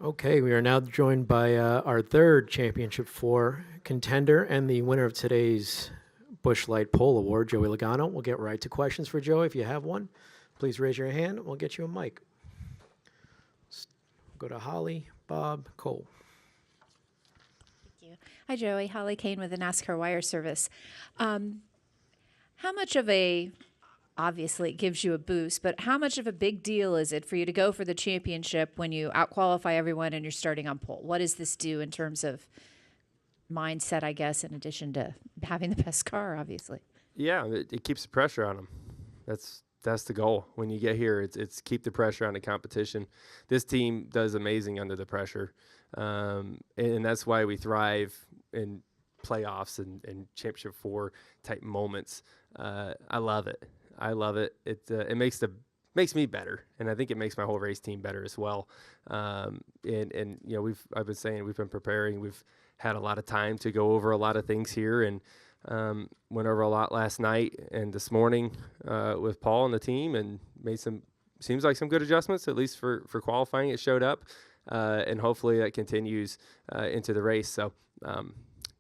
Okay, we are now joined by our third Championship 4 contender and the winner of today's Busch Light Pole Award, Joey Logano. We'll get right to questions for Joey. If you have one, please raise your hand. We'll get you a mic. Go to Holly, Bob, Cole. Thank you. Hi, Joey. Holly Kane with the Nascar Wire Service. How much of a, obviously it gives you a boost, but how much of a big deal is it for you to go for the championship when you outqualify everyone and you're starting on pole? What does this do in terms of mindset, I guess, in addition to having the best car, obviously? Yeah, it keeps the pressure on them. That's the goal. When you get here, it's keep the pressure on the competition. This team does amazing under the pressure, and that's why we thrive in playoffs and Championship 4 type moments. I love it. I love it. It makes me better, and I think it makes my whole race team better as well. And you know, I've been saying we've been preparing. We've had a lot of time to go over a lot of things here, and went over a lot last night and this morning with Paul and the team, and made seems like some good adjustments, at least for qualifying. It showed up, and hopefully that continues into the race. So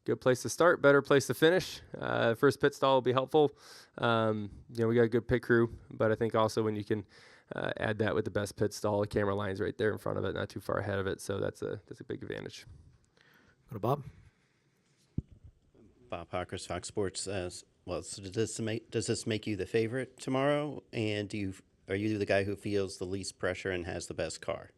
good place to start, better place to finish. First pit stall will be helpful. You know, we got a good pit crew, but I think also when you can add that with the best pit stall, the camera line's right there in front of it, not too far ahead of it. So that's a big advantage. Go to Bob. Bob Hawkers, Fox Sports. Well, so does this make you the favorite tomorrow? And are you the guy who feels the least pressure and has the best car?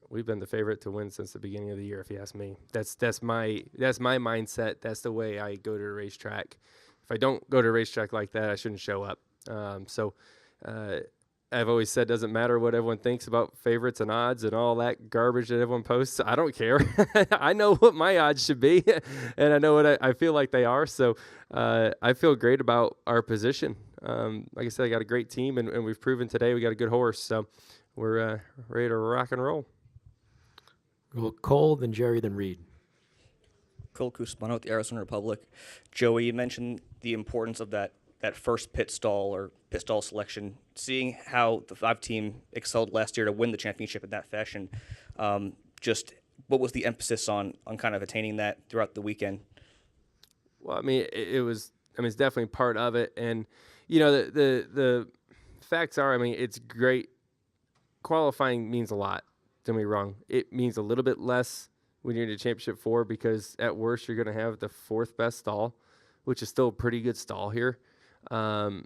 We've been the favorite to win since the beginning of the year, if you ask me. That's my mindset. That's the way I go to a racetrack. If I don't go to a racetrack like that, I shouldn't show up. I've always said, doesn't matter what everyone thinks about favorites and odds and all that garbage that everyone posts. I don't care. I know what my odds should be, and I know what I feel like they are. So I feel great about our position. Like I said, I got a great team, and we've proven today we got a good horse. So we're ready to rock and roll. Well, Cole, then Jerry, then Reed. Cole Cusimano with the Arizona Republic. Joey, you mentioned the importance of that first pit stall or pit stall selection. Seeing how the 5-team excelled last year to win the championship in that fashion, just what was the emphasis on kind of attaining that throughout the weekend? Well, I mean, it's definitely part of it. And, you know, the facts are, I mean, it's great. Qualifying means a lot. Don't get me wrong. It means a little bit less when you're in the Championship 4 because at worst you're going to have the 4th best stall, which is still a pretty good stall here. You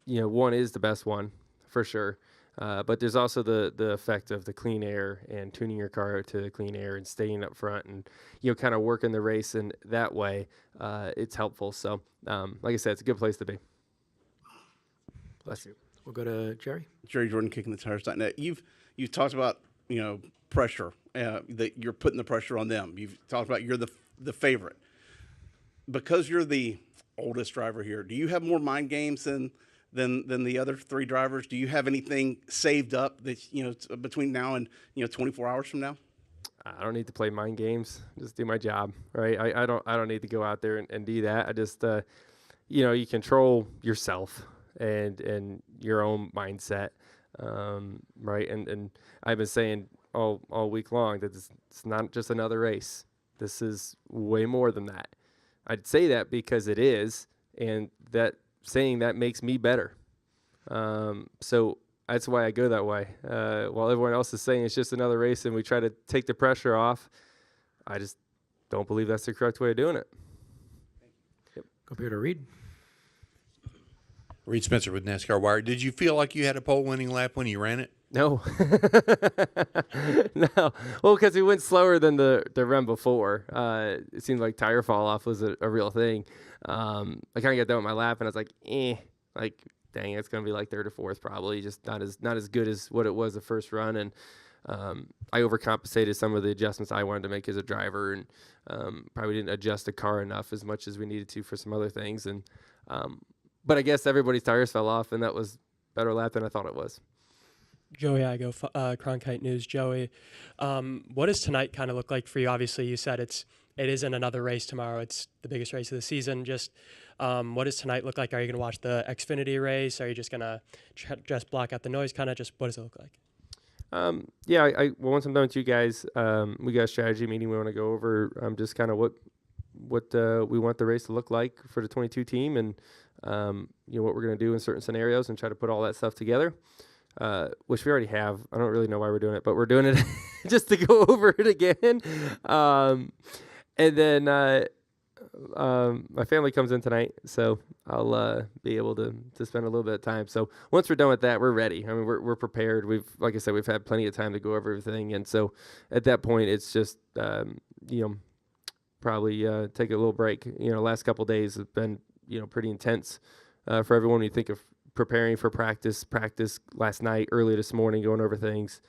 know, 1 is the best one for sure. But there's also the effect of the clean air and tuning your car to the clean air and staying up front and, you know, kind of working the race in that way. It's helpful. So, like I said, it's a good place to be. Bless you. We'll go to Jerry. Jerry Jordan, KickingTheTires.net. You've talked about, you know, pressure, that you're putting the pressure on them. You've talked about you're the favorite. Because you're the oldest driver here, do you have more mind games than the other 3 drivers? Do you have anything saved up that, you know, between now and, you know, 24 hours from now? I don't need to play mind games. Just do my job, right? I don't need to go out there and do that. I just, you know, you control yourself and your own mindset, right? And I've been saying all week long that it's not just another race. This is way more than that. I'd say that because it is, and that saying that makes me better. So that's why I go that way. While everyone else is saying it's just another race and we try to take the pressure off, I just don't believe that's the correct way of doing it. Yep. Go here to Reed. Reed Spencer with NASCAR Wire. Did you feel like you had a pole-winning lap when you ran it? No. No. Well, because we went slower than the run before. It seemed like tire fall off was a real thing. I kind of got done with my lap, and I was like, dang, it's going to be like 3rd or 4th probably, just not as good as what it was the first run. And I overcompensated some of the adjustments I wanted to make as a driver, and probably didn't adjust the car enough as much as we needed to for some other things. And but I guess everybody's tires fell off, and that was a better lap than I thought it was. Joey Igo, Cronkite News. Joey, what does tonight kind of look like for you? Obviously, you said it isn't another race tomorrow. It's the biggest race of the season. Just what does tonight look like? Are you going to watch the Xfinity race? Are you just going to just block out the noise? Kind of just what does it look like? Well, once I'm done with you guys, we got a strategy meeting we want to go over. Just kind of what we want the race to look like for the 22 team, and what we're going to do in certain scenarios, and try to put all that stuff together. Which we already have. I don't really know why we're doing it, but we're doing it just to go over it again. And then my family comes in tonight, so I'll be able to spend a little bit of time. So once we're done with that, we're ready. I mean, we're prepared. Like I said, we've had plenty of time to go over everything, and so at that point, it's just probably take a little break. Last couple of days have been pretty intense for everyone. When you think of preparing for practice last night, early this morning, going over things,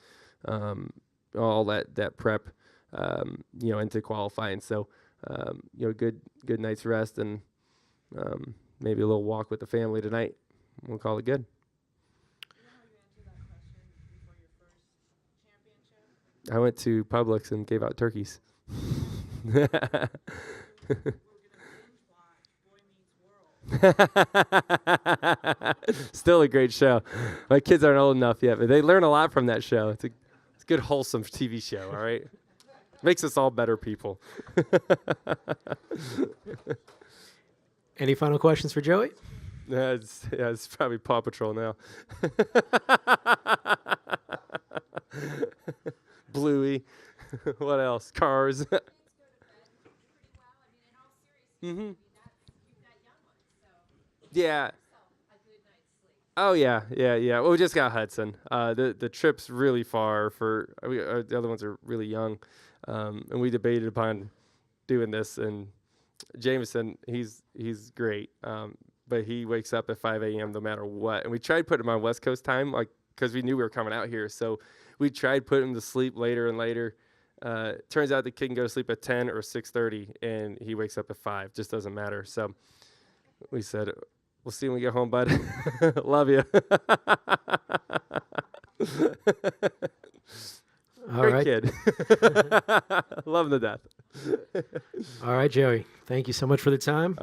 all that prep, into qualifying. So, good night's rest, and maybe a little walk with the family tonight. We'll call it good. I went to Publix and gave out turkeys. Still a great show. My kids aren't old enough yet, but they learn a lot from that show. It's a good, wholesome TV show, all right? Makes us all better people. Any final questions for Joey? It's probably Paw Patrol now. Bluey. What else? Cars. Mm-hmm. Yeah. Oh yeah. Well, we just got Hudson. The trip's really far for the other ones are really young, and we debated upon doing this. And Jameson, he's great, but he wakes up at 5 a.m. no matter what. And we tried putting him on West Coast time, like because we knew we were coming out here. So we tried putting him to sleep later and later. Turns out the kid can go to sleep at 10 or 6:30, and he wakes up at 5. Just doesn't matter. So we said, we'll see when we get home, bud. Love you. All Great right. kid. Love him to death. All right, Joey. Thank you so much for the time.